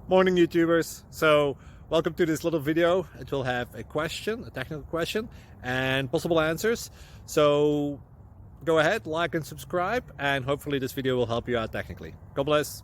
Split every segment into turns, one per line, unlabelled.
Morning, YouTubers. So welcome to this little video. It will have a question, a technical question, and possible answers. So go ahead, like and subscribe, and hopefully this video will help you out technically. God bless.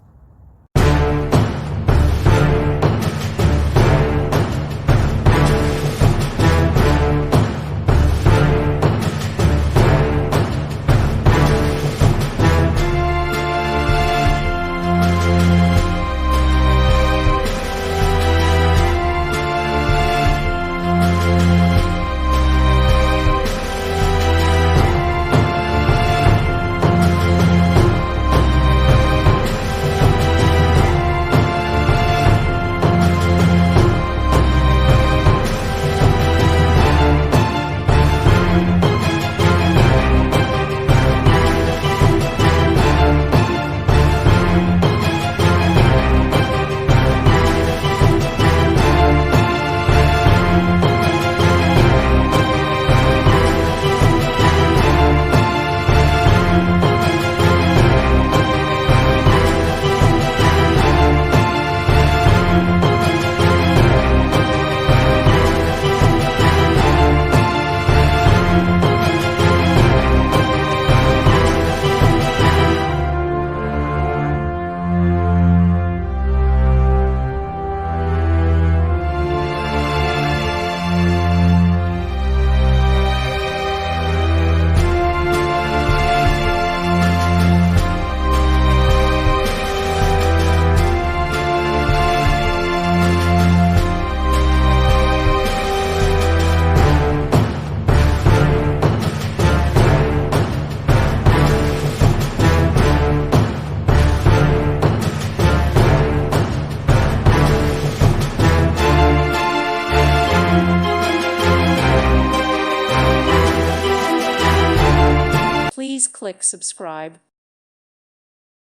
Please click subscribe.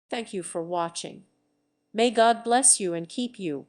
Thank you for watching. May God bless you and keep you.